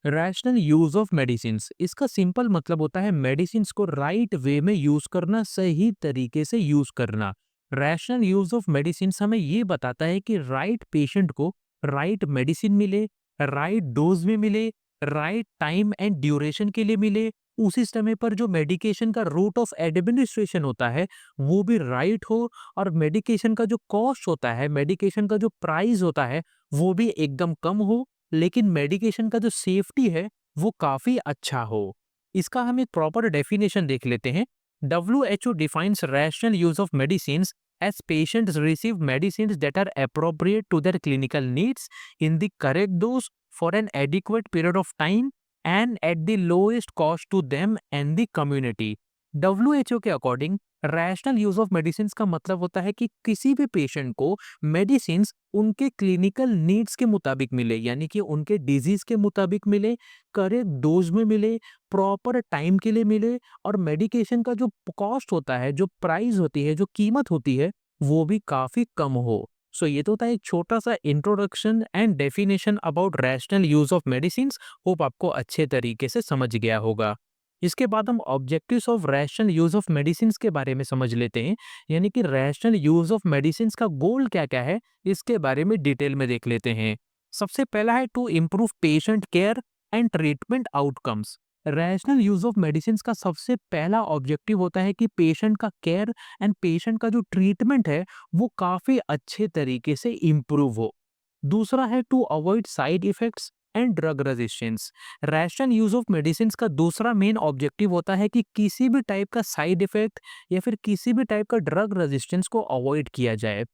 Rational use of medicines, इसका simple मतलब होता है मेडिसिन्स को राइट वे में यूज करना, सही तरीके से यूज करना। रैशनल यूज ऑफ मेडिसिन्स हमें ये बताता है कि राइट पेशेंट को राइट मेडिसिन मिले, राइट डोज में मिले, राइट टाइम एंड ड्यूरेशन के लिए मिले, उसी समय पर जो मेडिकेशन का रूट ऑफ एडमिनिस्ट्रेशन होता है वो भी राइट हो, और मेडिकेशन का जो कॉस्ट होता है, मेडिकेशन का जो प्राइस होता है वो भी एकदम कम हो, लेकिन मेडिकेशन का जो सेफ्टी है वो काफी अच्छा हो। इसका हम एक प्रॉपर डेफिनेशन देख लेते हैं। WHO defines rational use of medicines as patients receive medicines that are appropriate to their clinical needs in the correct dose for an adequate period of time and at the lowest cost to them and the community। WHO के according rational use of medicine का मतलब होता है कि किसी भी patient को medicine उनके क्लिनिकल नीड्स के मुताबिक मिले, यानी कि उनके डिजीज के मुताबिक मिले, करेक्ट डोज में मिले, प्रॉपर टाइम के लिए मिले, और मेडिकेशन का जो कॉस्ट होता है, जो प्राइस होती है, जो कीमत होती है, वो भी काफी कम हो। सो ये तो था एक छोटा सा introduction and definition about rational use of medicine. Hope आपको अच्छे तरीके से समझ गया होगा। इसके बाद हम objectives of rational use of medicine के बारे में समझ लेते हैं, यानी कि रैशनल यूज ऑफ मेडिसिन का गोल क्या क्या है, इसके बारे में डिटेल में देख लेते हैं। सबसे पहला है to improve patient care and treatment outcomes. Rational use of medicine का सबसे पहला ऑब्जेक्टिव होता है कि पेशेंट का केयर एंड पेशेंट का जो ट्रीटमेंट है वो काफी अच्छे तरीके से इम्प्रूव हो। दूसरा है to avoid side effects and drug resistance. Rational use of medicine का दूसरा मेन ऑब्जेक्टिव होता है कि किसी भी टाइप का साइड इफेक्ट या फिर किसी भी टाइप का ड्रग रेजिस्टेंस को अवॉइड किया जाए।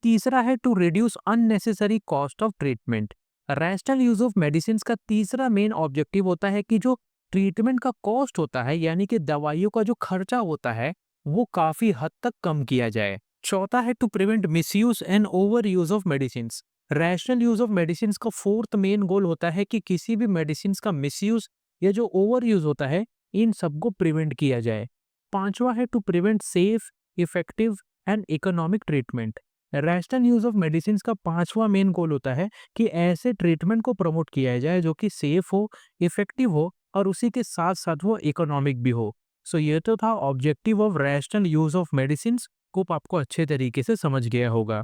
तीसरा है to reduce unnecessary cost of treatment. Rational use of medicine का तीसरा मेन ऑब्जेक्टिव होता है कि जो ट्रीटमेंट का कॉस्ट होता है, यानी कि दवाइयों का जो खर्चा होता है, वो काफी हद तक कम किया जाए। चौथा है to prevent misuse and overuse of medicine. Rational use of medicine का फोर्थ मेन गोल होता है कि किसी भी मेडिसिन का मिसयूज या जो ओवर यूज होता है, इन सबको प्रिवेंट किया जाए। पांचवा है to prevent safe, effective and economic treatment. Rational use of medicine का पांचवा मेन गोल होता है कि ऐसे ट्रीटमेंट को प्रमोट किया जाए जो कि सेफ हो, इफेक्टिव हो, और उसी के साथ साथ वो इकोनॉमिक भी हो। सो ये तो था objective of rational use of medicine. को आपको अच्छे तरीके से समझ गया होगा।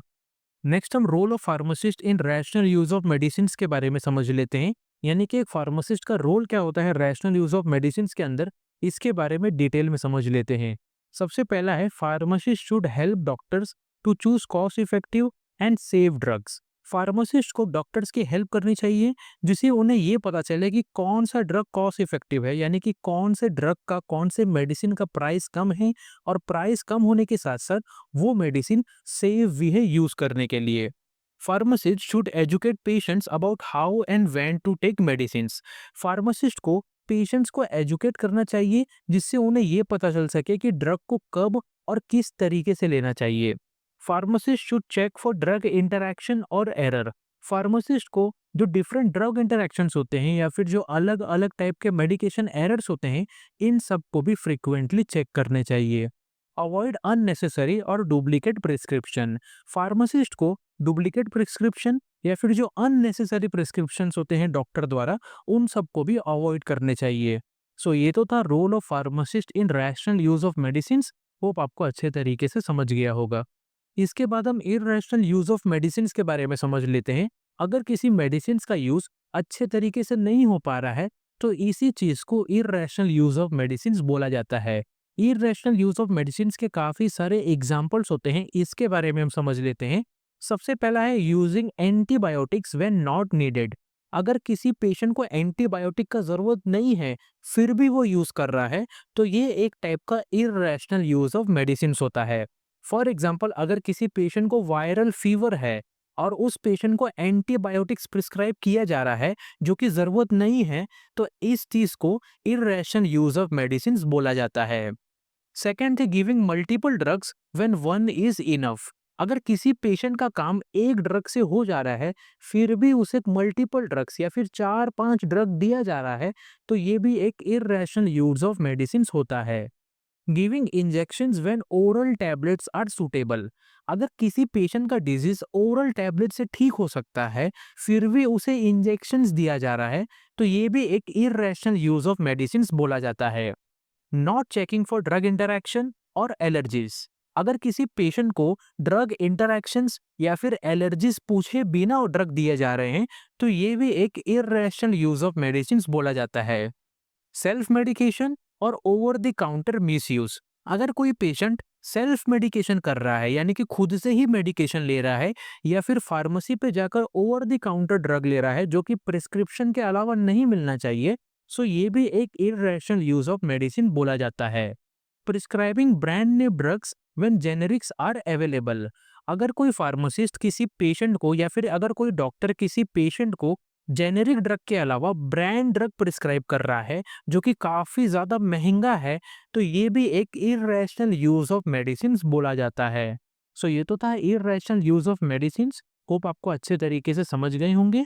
नेक्स्ट हम role of pharmacist in rational use of medicine के बारे में समझ लेते हैं, यानी कि एक फार्मासिस्ट का रोल क्या होता है रैशनल यूज ऑफ मेडिसिन के अंदर, इसके बारे में डिटेल में समझ लेते हैं। सबसे पहला है pharmacist should help doctors to choose cost effective and safe drugs. Pharmacist को डॉक्टर्स की हेल्प करनी चाहिए, जिससे उन्हें ये पता चले कि कौन सा ड्रग कॉस्ट इफेक्टिव है, यानी कि कौन से ड्रग का, कौन से मेडिसिन का प्राइस कम है, और प्राइस कम होने के साथ साथ वो मेडिसिन सेफ भी है यूज करने के लिए। Pharmacist should educate patients about how and when to take medicines. Pharmacist को पेशेंट्स को एजुकेट करना चाहिए, जिससे उन्हें ये पता चल सके कि ड्रग को कब और किस तरीके से लेना चाहिए। Pharmacist should check for drug interaction और एरर। फार्मासिस्ट को जो डिफरेंट ड्रग इंटरैक्शंस होते हैं या फिर जो अलग अलग टाइप के मेडिकेशन एरर्स होते हैं, इन सब को भी फ्रिक्वेंटली चेक करने चाहिए। अवॉइड अननेसेसरी और डुप्लीकेट प्रिस्क्रिप्शन। फार्मासिस्ट को डुप्लीकेट प्रिस्क्रिप्शन या फिर जो अननेसेसरी प्रिस्क्रिप्शन होते हैं डॉक्टर द्वारा, उन सबको भी अवॉइड करने चाहिए। सो ये तो था role of pharmacist in rational use of medicine. Hope आपको अच्छे तरीके से समझ गया होगा। इसके बाद हम इररेशनल यूज ऑफ मेडिसिन के बारे में समझ लेते हैं। अगर किसी मेडिसिन का यूज अच्छे तरीके से नहीं हो पा रहा है, तो इसी चीज को इररेशनल यूज ऑफ मेडिसिन बोला जाता है। इररेशनल यूज ऑफ मेडिसिन के काफी सारे एग्जाम्पल्स होते हैं, इसके बारे में हम समझ लेते हैं। सबसे पहला है using antibiotics when not needed. अगर किसी पेशेंट को एंटीबायोटिक का जरूरत नहीं है, फिर भी वो यूज कर रहा है, तो ये एक टाइप का इररेशनल यूज ऑफ मेडिसिन होता है। फॉर एग्जाम्पल, अगर किसी पेशेंट को वायरल फीवर है और उस पेशेंट को एंटीबायोटिक्स प्रिस्क्राइब किया जा रहा है जो कि जरूरत नहीं है, तो इस चीज को इररेशनल यूज ऑफ मेडिसिन बोला जाता है। सेकेंड है giving multiple drugs when one is enough. अगर किसी पेशेंट का काम एक ड्रग से हो जा रहा है, फिर भी उसे मल्टीपल ड्रग्स या फिर 4-5 ड्रग दिया जा रहा है, तो ये भी एक इररेशनल यूज ऑफ मेडिसिन होता है। Giving injections when oral tablets are suitable. अगर किसी पेशेंट का डिजीज ओरल टैबलेट से ठीक हो सकता है, फिर भी उसे इंजेक्शंस दिया जा रहा है, तो ये भी एक इर्रेशनल यूज ऑफ मेडिसिन बोला जाता है। Not checking for drug interaction और एलर्जीज। अगर किसी पेशेंट को ड्रग इंटरैक्शंस या फिर एलर्जीज पूछे बिना ड्रग दिए जा रहे हैं, तो ये भी एक इर्रेशनल यूज ऑफ मेडिसिन बोला जाता है। सेल्फ मेडिकेशन और ओवर द काउंटर मिसयूज। अगर कोई पेशेंट सेल्फ मेडिकेशन कर रहा है, यानी कि खुद से ही मेडिकेशन ले रहा है, या फिर फार्मेसी पे जाकर ओवर द काउंटर ड्रग ले रहा है जो कि प्रिस्क्रिप्शन के अलावा नहीं मिलना चाहिए, सो ये भी एक इर्रेशनल यूज ऑफ मेडिसिन बोला जाता है। Prescribing brand name drugs when generics are available. अगर कोई फार्मासिस्ट किसी पेशेंट को या फिर अगर कोई डॉक्टर किसी पेशेंट को जेनेरिक ड्रग के अलावा ब्रांड ड्रग प्रिस्क्राइब कर रहा है जो कि काफ़ी ज़्यादा महंगा है, तो ये भी एक इर्रेशनल यूज़ ऑफ मेडिसिन्स बोला जाता है। सो ये तो था irrational use of medicines. Hope आपको अच्छे तरीके से समझ गए होंगे।